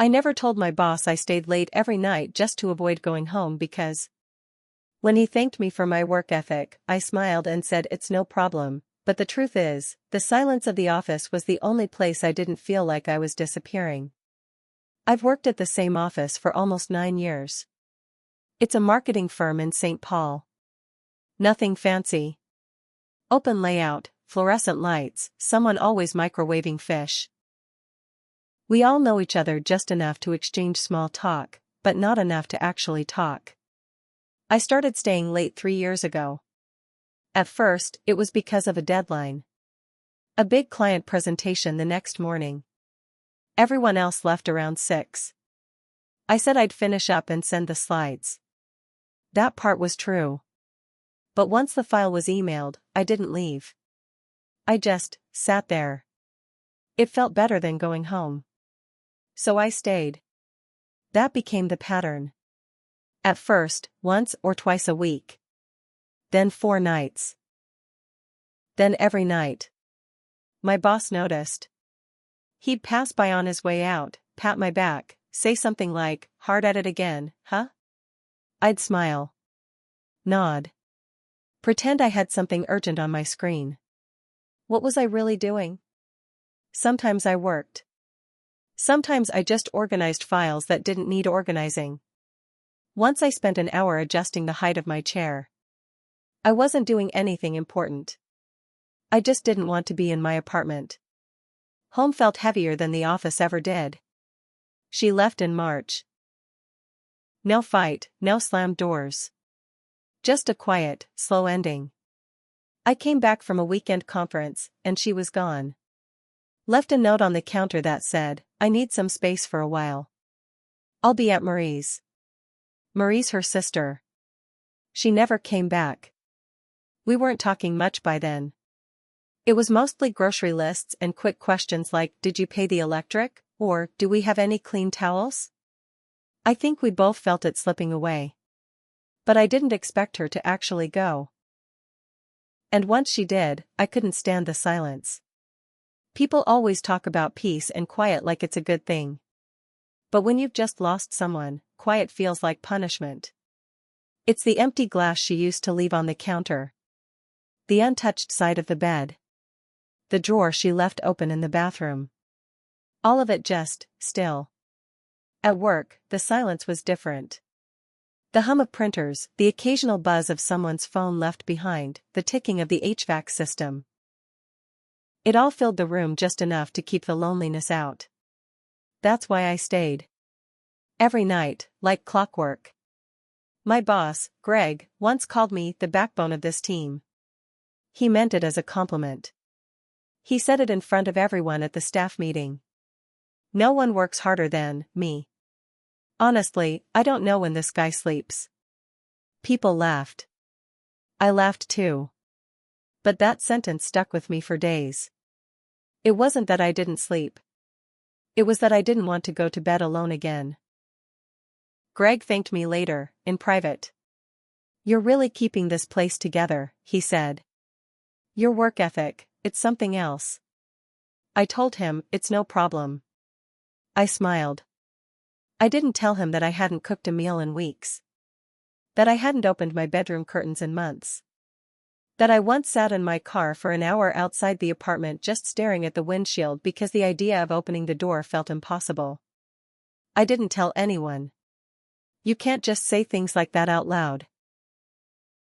I never told my boss I stayed late every night just to avoid going home because. When he thanked me for my work ethic, I smiled and said it's no problem, but the truth is, the silence of the office was the only place I didn't feel like I was disappearing. I've worked at the same office for almost 9 years. It's a marketing firm in St. Paul. Nothing fancy. Open layout, fluorescent lights, someone always microwaving fish. We all know each other just enough to exchange small talk, but not enough to actually talk. I started staying late 3 years ago. At first, it was because of a deadline. A big client presentation the next morning. Everyone else left around 6. I said I'd finish up and send the slides. That part was true. But once the file was emailed, I didn't leave. I just sat there. It felt better than going home. So I stayed. That became the pattern. At first, once or twice a week. Then 4 nights. Then every night. My boss noticed. He'd pass by on his way out, pat my back, say something like, "Hard at it again, huh?" I'd smile. Nod. Pretend I had something urgent on my screen. What was I really doing? Sometimes I worked. Sometimes I just organized files that didn't need organizing. Once I spent an hour adjusting the height of my chair. I wasn't doing anything important. I just didn't want to be in my apartment. Home felt heavier than the office ever did. She left in March. No fight, no slammed doors. Just a quiet, slow ending. I came back from a weekend conference, and she was gone. Left a note on the counter that said, "I need some space for a while. I'll be at Marie's." Marie's her sister. She never came back. We weren't talking much by then. It was mostly grocery lists and quick questions like, "Did you pay the electric?" or "Do we have any clean towels?" I think we both felt it slipping away. But I didn't expect her to actually go. And once she did, I couldn't stand the silence. People always talk about peace and quiet like it's a good thing. But when you've just lost someone, quiet feels like punishment. It's the empty glass she used to leave on the counter. The untouched side of the bed. The drawer she left open in the bathroom. All of it just still. At work, the silence was different. The hum of printers, the occasional buzz of someone's phone left behind, the ticking of the HVAC system. It all filled the room just enough to keep the loneliness out. That's why I stayed. Every night, like clockwork. My boss, Greg, once called me the backbone of this team. He meant it as a compliment. He said it in front of everyone at the staff meeting. No one works harder than me. Honestly, I don't know when this guy sleeps. People laughed. I laughed too. But that sentence stuck with me for days. It wasn't that I didn't sleep. It was that I didn't want to go to bed alone again. Greg thanked me later, in private. "You're really keeping this place together," he said. "Your work ethic, it's something else." I told him, "It's no problem." I smiled. I didn't tell him that I hadn't cooked a meal in weeks. That I hadn't opened my bedroom curtains in months. That I once sat in my car for an hour outside the apartment just staring at the windshield because the idea of opening the door felt impossible. I didn't tell anyone. You can't just say things like that out loud.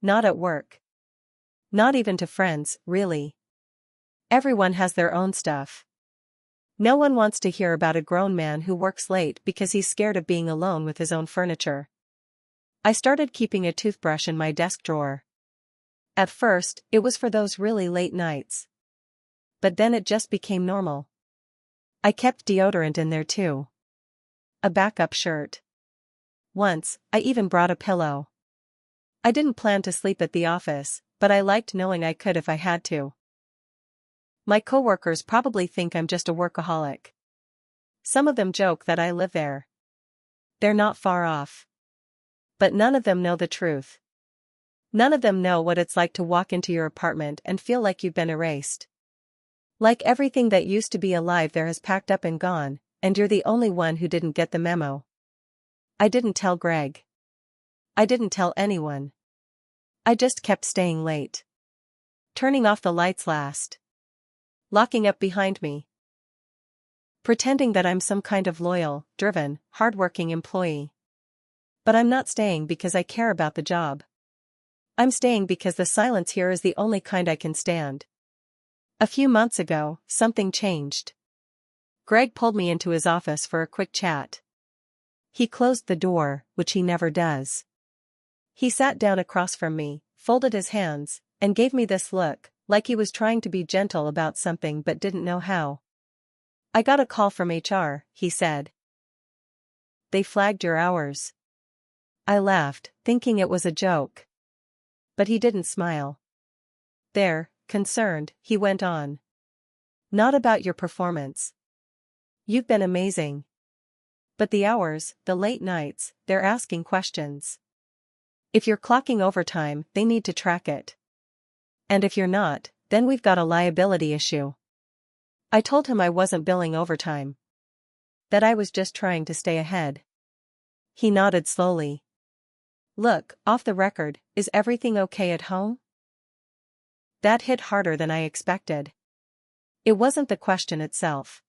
Not at work. Not even to friends, really. Everyone has their own stuff. No one wants to hear about a grown man who works late because he's scared of being alone with his own furniture. I started keeping a toothbrush in my desk drawer. At first, it was for those really late nights. But then it just became normal. I kept deodorant in there too. A backup shirt. Once, I even brought a pillow. I didn't plan to sleep at the office, but I liked knowing I could if I had to. My coworkers probably think I'm just a workaholic. Some of them joke that I live there. They're not far off. But none of them know the truth. None of them know what it's like to walk into your apartment and feel like you've been erased. Like everything that used to be alive there has packed up and gone, and you're the only one who didn't get the memo. I didn't tell Greg. I didn't tell anyone. I just kept staying late. Turning off the lights last. Locking up behind me. Pretending that I'm some kind of loyal, driven, hardworking employee. But I'm not staying because I care about the job. I'm staying because the silence here is the only kind I can stand. A few months ago, something changed. Greg pulled me into his office for a quick chat. He closed the door, which he never does. He sat down across from me, folded his hands, and gave me this look, like he was trying to be gentle about something but didn't know how. I got a call from HR, he said. They flagged your hours. I laughed, thinking it was a joke. But he didn't smile. They're concerned, he went on. Not about your performance. You've been amazing. But the hours, the late nights, they're asking questions. If you're clocking overtime, they need to track it. And if you're not, then we've got a liability issue. I told him I wasn't billing overtime. That I was just trying to stay ahead. He nodded slowly. Look, off the record, is everything okay at home? That hit harder than I expected. It wasn't the question itself.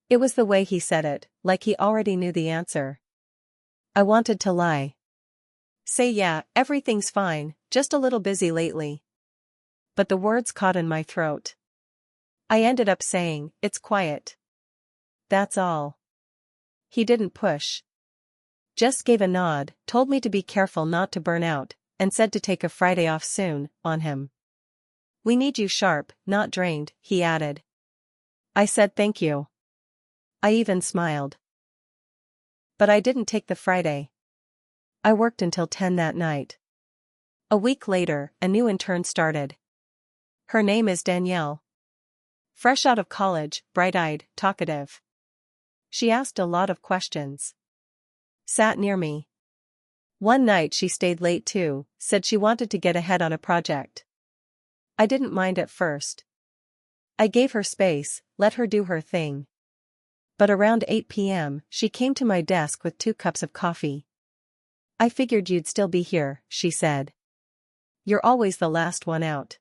It was the way he said it, like he already knew the answer. I wanted to lie. Say yeah, everything's fine, just a little busy lately. But the words caught in my throat. I ended up saying, it's quiet. That's all. He didn't push. Just gave a nod, told me to be careful not to burn out, and said to take a Friday off soon, on him. We need you sharp, not drained, he added. I said thank you. I even smiled. But I didn't take the Friday. I worked until 10 that night. A week later, a new intern started. Her name is Danielle. Fresh out of college, bright-eyed, talkative. She asked a lot of questions. Sat near me. One night she stayed late too, said she wanted to get ahead on a project. I didn't mind at first. I gave her space, let her do her thing. But around 8 p.m., she came to my desk with 2 cups of coffee. I figured you'd still be here, she said. You're always the last one out.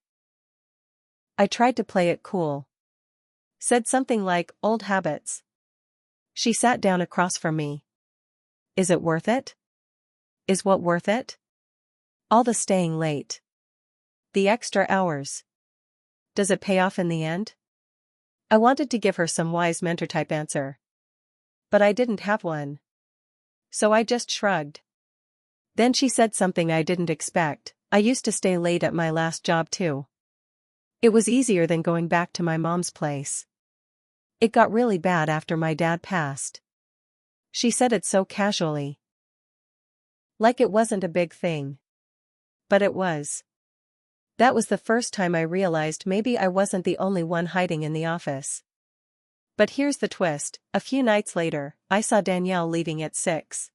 I tried to play it cool. Said something like, old habits. She sat down across from me. Is it worth it? Is what worth it? All the staying late. The extra hours. Does it pay off in the end? I wanted to give her some wise mentor-type answer. But I didn't have one. So I just shrugged. Then she said something I didn't expect. I used to stay late at my last job too. It was easier than going back to my mom's place. It got really bad after my dad passed. She said it so casually. Like it wasn't a big thing. But it was. That was the first time I realized maybe I wasn't the only one hiding in the office. But here's the twist, a few nights later, I saw Danielle leaving at 6.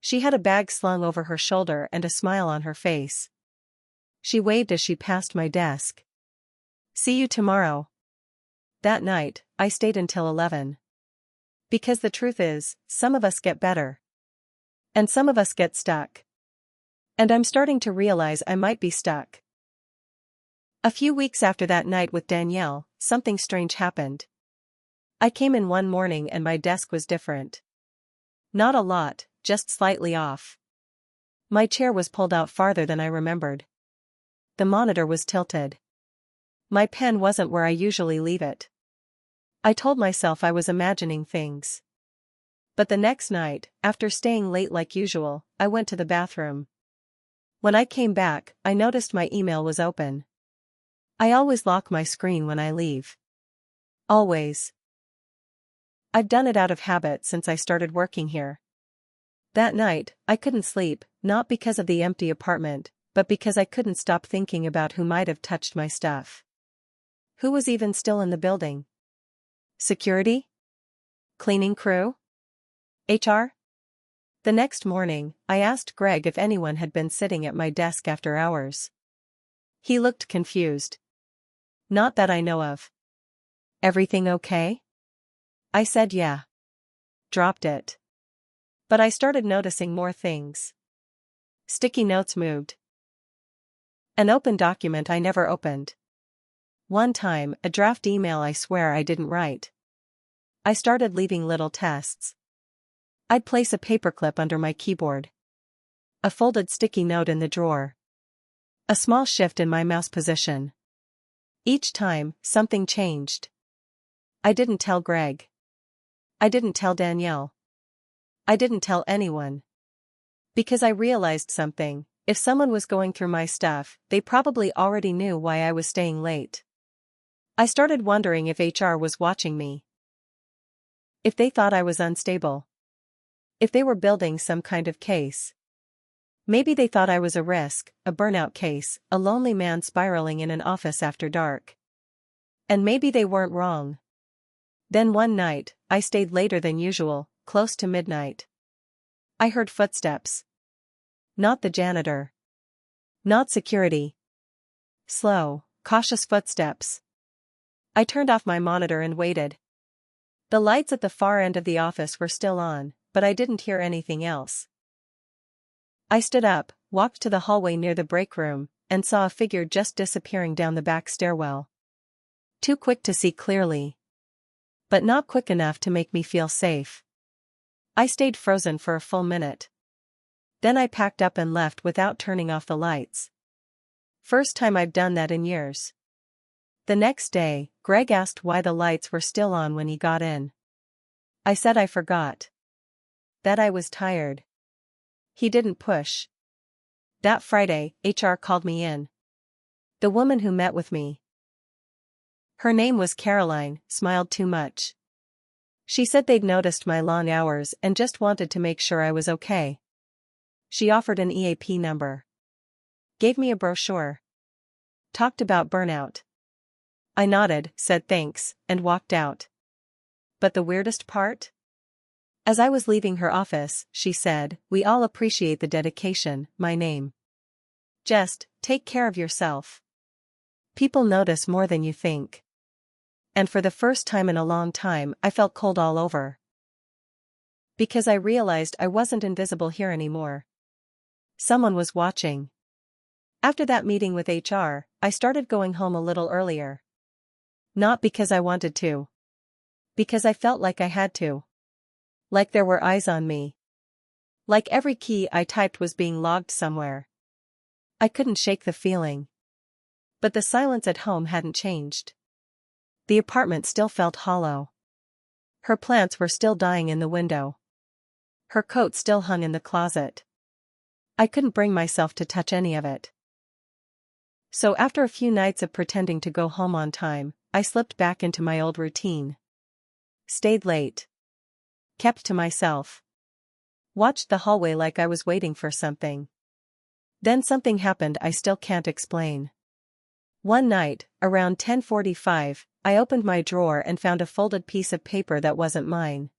She had a bag slung over her shoulder and a smile on her face. She waved as she passed my desk. See you tomorrow. That night, I stayed until 11. Because the truth is, some of us get better. And some of us get stuck. And I'm starting to realize I might be stuck. A few weeks after that night with Danielle, something strange happened. I came in one morning and my desk was different. Not a lot, just slightly off. My chair was pulled out farther than I remembered. The monitor was tilted. My pen wasn't where I usually leave it. I told myself I was imagining things. But the next night, after staying late like usual, I went to the bathroom. When I came back, I noticed my email was open. I always lock my screen when I leave. Always. I've done it out of habit since I started working here. That night, I couldn't sleep, not because of the empty apartment, but because I couldn't stop thinking about who might have touched my stuff. Who was even still in the building? Security? Cleaning crew? HR? The next morning, I asked Greg if anyone had been sitting at my desk after hours. He looked confused. Not that I know of. Everything okay? I said yeah. Dropped it. But I started noticing more things. Sticky notes moved. An open document I never opened. One time, a draft email I swear I didn't write. I started leaving little tests. I'd place a paperclip under my keyboard. A folded sticky note in the drawer. A small shift in my mouse position. Each time, something changed. I didn't tell Greg. I didn't tell Danielle. I didn't tell anyone. Because I realized something: if someone was going through my stuff, they probably already knew why I was staying late. I started wondering if HR was watching me. If they thought I was unstable. If they were building some kind of case. Maybe they thought I was a risk, a burnout case, a lonely man spiraling in an office after dark. And maybe they weren't wrong. Then one night, I stayed later than usual, close to midnight. I heard footsteps. Not the janitor. Not security. Slow, cautious footsteps. I turned off my monitor and waited. The lights at the far end of the office were still on, but I didn't hear anything else. I stood up, walked to the hallway near the break room, and saw a figure just disappearing down the back stairwell. Too quick to see clearly. But not quick enough to make me feel safe. I stayed frozen for a full minute. Then I packed up and left without turning off the lights. First time I've done that in years. The next day, Greg asked why the lights were still on when he got in. I said I forgot. That I was tired. He didn't push. That Friday, HR called me in. The woman who met with me. Her name was Caroline, smiled too much. She said they'd noticed my long hours and just wanted to make sure I was okay. She offered an EAP number. Gave me a brochure. Talked about burnout. I nodded, said thanks, and walked out. But the weirdest part? As I was leaving her office, she said, "We all appreciate the dedication, my name. Just, take care of yourself. People notice more than you think." And for the first time in a long time, I felt cold all over. Because I realized I wasn't invisible here anymore. Someone was watching. After that meeting with HR, I started going home a little earlier. Not because I wanted to. Because I felt like I had to. Like there were eyes on me. Like every key I typed was being logged somewhere. I couldn't shake the feeling. But the silence at home hadn't changed. The apartment still felt hollow. Her plants were still dying in the window. Her coat still hung in the closet. I couldn't bring myself to touch any of it. So after a few nights of pretending to go home on time, I slipped back into my old routine. Stayed late. Kept to myself. Watched the hallway like I was waiting for something. Then something happened I still can't explain. One night, around 10:45, I opened my drawer and found a folded piece of paper that wasn't mine.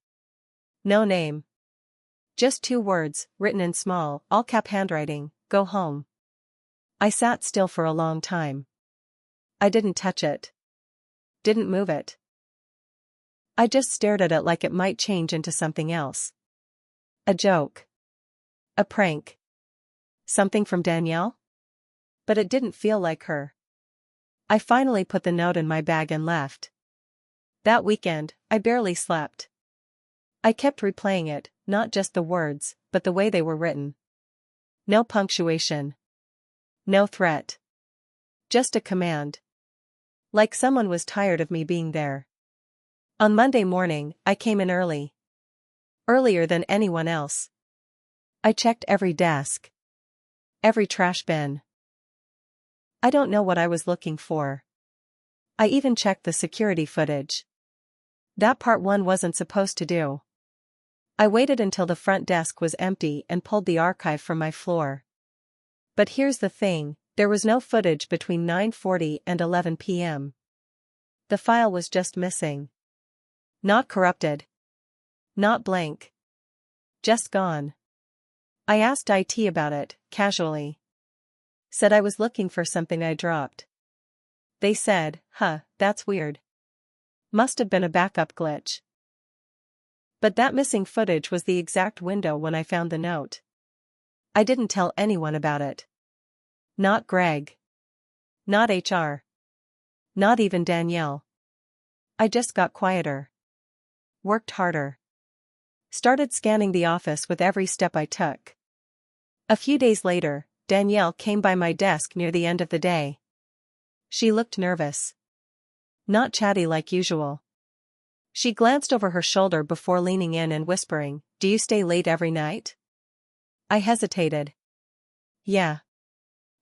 No name. Just 2 words, written in small, all-cap handwriting: "Go home." I sat still for a long time. I didn't touch it. Didn't move it. I just stared at it like it might change into something else. A joke. A prank. Something from Danielle? But it didn't feel like her. I finally put the note in my bag and left. That weekend, I barely slept. I kept replaying it, not just the words, but the way they were written. No punctuation. No threat. Just a command. Like someone was tired of me being there. On Monday morning, I came in early. Earlier than anyone else. I checked every desk. Every trash bin. I don't know what I was looking for. I even checked the security footage. That part one wasn't supposed to do. I waited until the front desk was empty and pulled the archive from my floor. But here's the thing, there was no footage between 9:40 and 11 p.m. The file was just missing. Not corrupted. Not blank. Just gone. I asked IT about it, casually. Said I was looking for something I dropped. They said, "Huh, that's weird. Must have been a backup glitch." But that missing footage was the exact window when I found the note. I didn't tell anyone about it. Not Greg. Not HR. Not even Danielle. I just got quieter. Worked harder. Started scanning the office with every step I took. A few days later, Danielle came by my desk near the end of the day. She looked nervous. Not chatty like usual. She glanced over her shoulder before leaning in and whispering, "Do you stay late every night?" I hesitated. Yeah.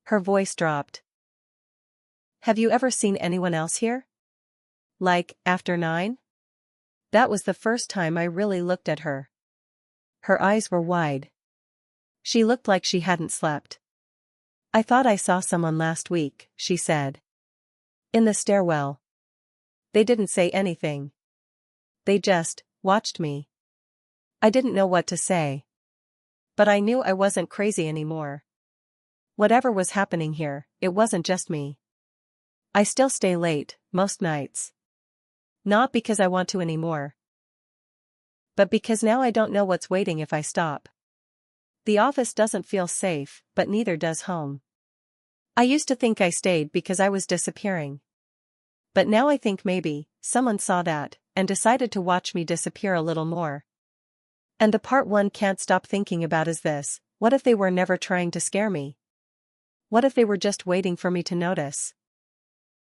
Her voice dropped. Have you ever seen anyone else here? Like, after 9? That was the first time I really looked at her. Her eyes were wide. She looked like she hadn't slept. I thought I saw someone last week, she said. In the stairwell. They didn't say anything. They just watched me. I didn't know what to say. But I knew I wasn't crazy anymore. Whatever was happening here, it wasn't just me. I still stay late, most nights. Not because I want to anymore. But because now I don't know what's waiting if I stop. The office doesn't feel safe, but neither does home. I used to think I stayed because I was disappearing. But now I think maybe someone saw that and decided to watch me disappear a little more. And the part one can't stop thinking about is this: what if they were never trying to scare me? What if they were just waiting for me to notice?